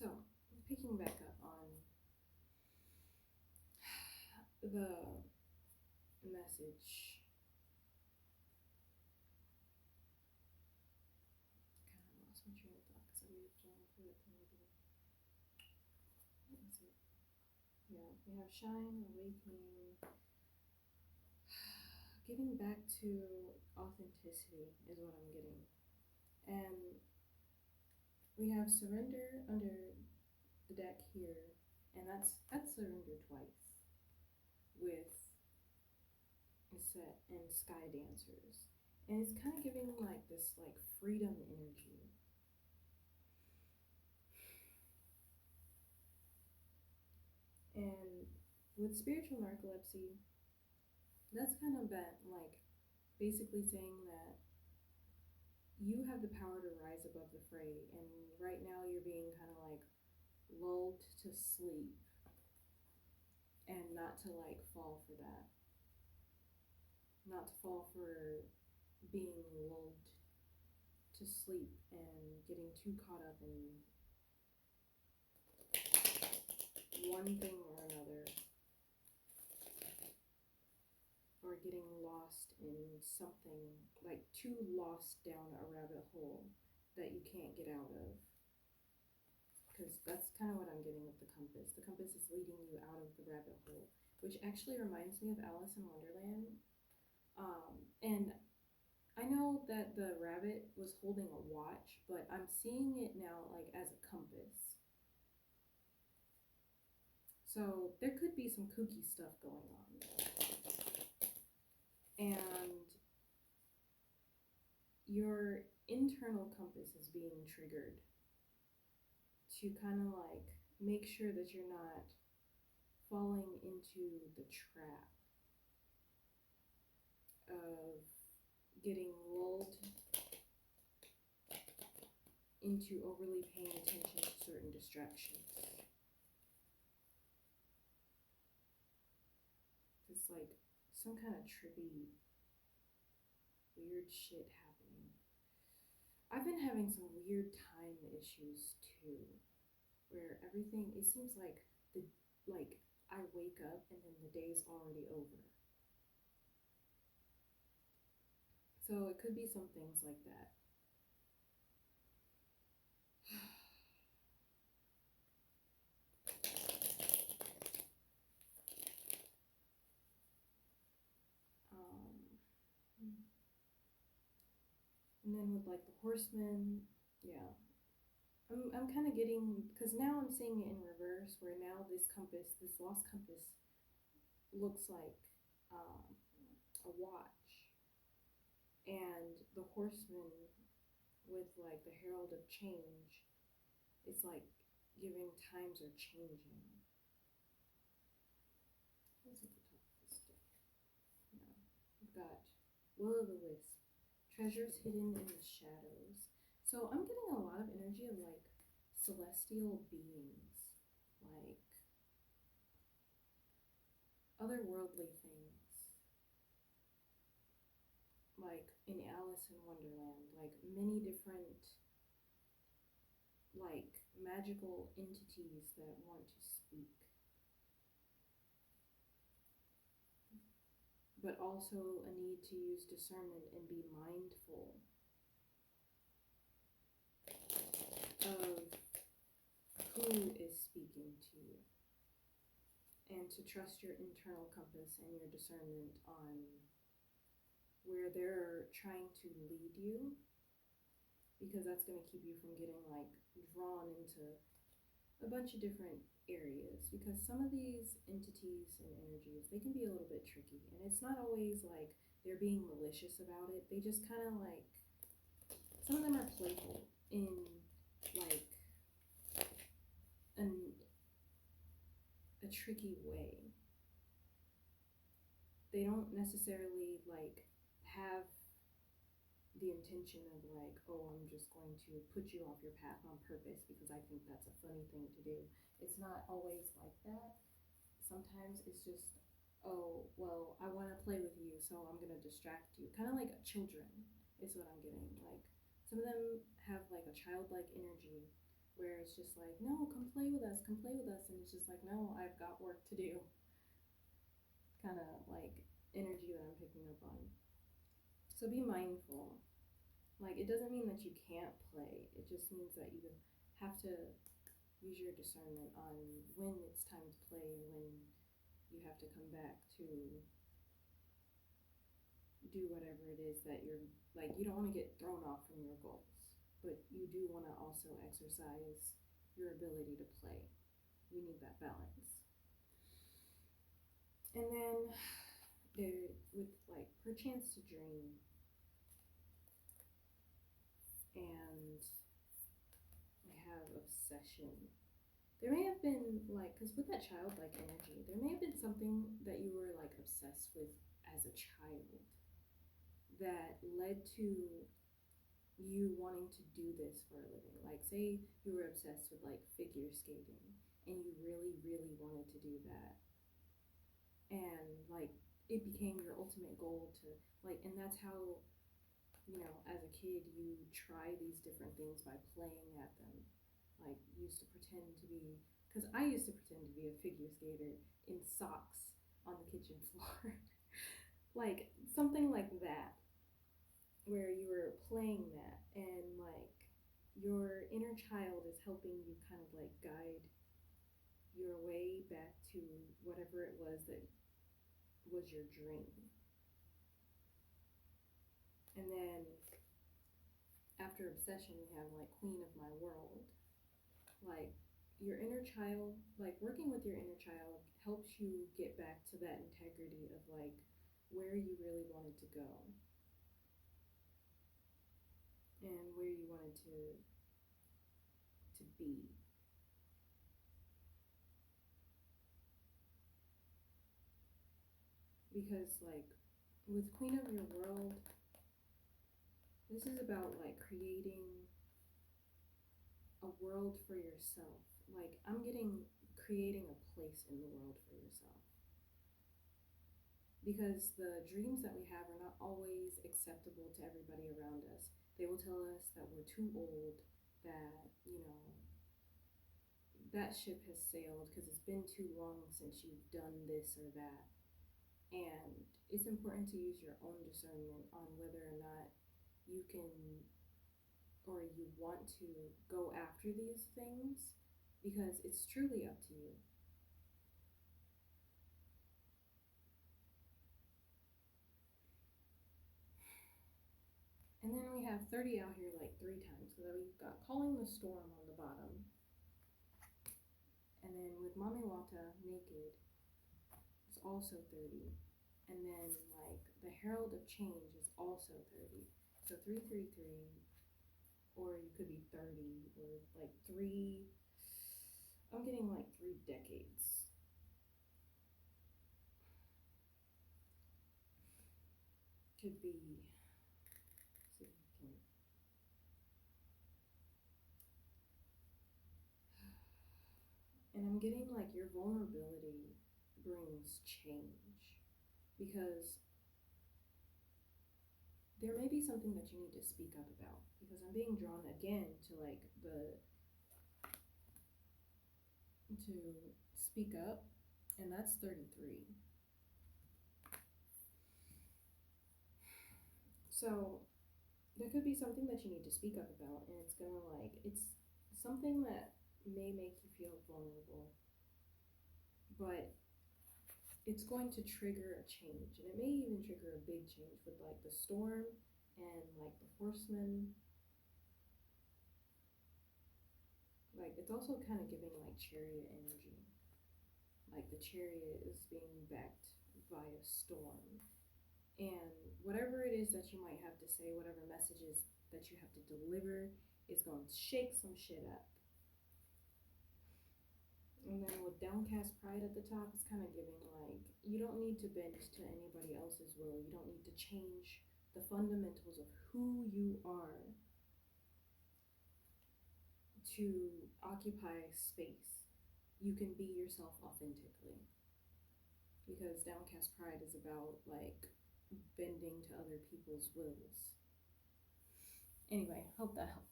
So, picking back up on the message, kind of lost my train of thought because I moved on through it a little bit. What was it? Yeah, we have shine, awakening, getting back to authenticity is what I'm getting. And we have surrender under the deck here, and that's surrender twice with a set and sky dancers. And it's kind of giving like this like freedom energy. And with spiritual narcolepsy, that's kind of been like basically saying that you have the power to rise above the fray, and right now you're being kind of like lulled to sleep, and not to like fall for that, not to fall for being lulled to sleep and getting too caught up in one thing or another, or getting lost in something, like too lost down a rabbit hole that you can't get out of. Because that's kind of what I'm getting with the compass. The compass is leading you out of the rabbit hole, which actually reminds me of Alice in Wonderland. And I know that the rabbit was holding a watch, but I'm seeing it now like as a compass. So there could be some kooky stuff going on. And your internal compass is being triggered to kind of like make sure that you're not falling into the trap of getting lulled into overly paying attention to certain distractions. It's like some kind of trippy, weird shit happening. I've been having some weird time issues too, where everything, it seems like like I wake up and then the day's already over. So it could be some things like that. Um, and then with like the horsemen, yeah, I'm kind of getting, because now I'm seeing it in reverse, where now this compass, this lost compass, looks like um, a watch, and the horseman with like the herald of change, it's like giving times are changing. What's at the top of this deck? No, we've got Will o' the Wisp, treasures hidden in the shadows. So I'm getting a lot of energy of like celestial beings, like otherworldly things, like in Alice in Wonderland, like many different like magical entities that want to speak, but also a need to use discernment and be mindful of who is speaking to you, and to trust your internal compass and your discernment on where they're trying to lead you, because that's going to keep you from getting like drawn into a bunch of different areas, because some of these entities and energies, they can be a little bit tricky, and it's not always like they're being malicious about it. They just kind of like, some of them are playful in like an a tricky way. They don't necessarily like have the intention of like, oh, I'm just going to put you off your path on purpose because I think that's a funny thing to do. It's not always like that. Sometimes it's just, oh, well, I want to play with you, so I'm going to distract you. Kind of like children is what I'm getting. Like, some of them have like a childlike energy, where it's just like, no, come play with us, come play with us, and it's just like, no, I've got work to do, kind of like energy that I'm picking up on. So be mindful. Like, it doesn't mean that you can't play, it just means that you have to use your discernment on when it's time to play and when you have to come back to do whatever it is that you're, like, you don't want to get thrown off from your goals, but you do want to also exercise your ability to play. You need that balance. And then there, with like perchance to dream and I have obsession. There may have been like, because with that childlike energy, there may have been something that you were like obsessed with as a child that led to you wanting to do this for a living. Like, say you were obsessed with like figure skating and you really, really wanted to do that. And like, it became your ultimate goal to like, and that's how, you know, as a kid, you try these different things by playing at them. Like, used to pretend to be, because I used to pretend to be a figure skater in socks on the kitchen floor. Like, something like that, where you were playing that, and like, your inner child is helping you kind of like guide your way back to whatever it was that was your dream. And then after obsession, we have like Queen of My World. Like, your inner child, like working with your inner child helps you get back to that integrity of like where you really wanted to go and where you wanted to be. Because like with Queen of Your World, this is about like creating a world for yourself. Like, I'm getting creating a place in the world for yourself. Because the dreams that we have are not always acceptable to everybody around us. They will tell us that we're too old, that, you know, that ship has sailed because it's been too long since you've done this or that. And it's important to use your own discernment on whether or not you can or you want to go after these things, because it's truly up to you. And then we have 30 out here like 3 times. So we've got Calling the Storm on the bottom. And then with Mami Wata Naked, it's also 30. And then like the Herald of Change is also 30. So 333, or you could be 30, or like 3. I'm getting like 3 decades. Could be significant. And I'm getting like your vulnerability brings change, because there may be something that you need to speak up about, because I'm being drawn again to like to speak up, and that's 33. So there could be something that you need to speak up about, and it's gonna like, it's something that may make you feel vulnerable, but it's going to trigger a change, and it may even trigger a big change with like the storm and like the horseman. Like, it's also kind of giving like chariot energy, like the chariot is being backed by a storm, and whatever it is that you might have to say, whatever messages that you have to deliver, is going to shake some shit up. And then with Downcast Pride at the top, it's kind of giving like, you don't need to bend to anybody else's will. You don't need to change the fundamentals of who you are to occupy space. You can be yourself authentically. Because Downcast Pride is about like bending to other people's wills. Anyway, hope that helps.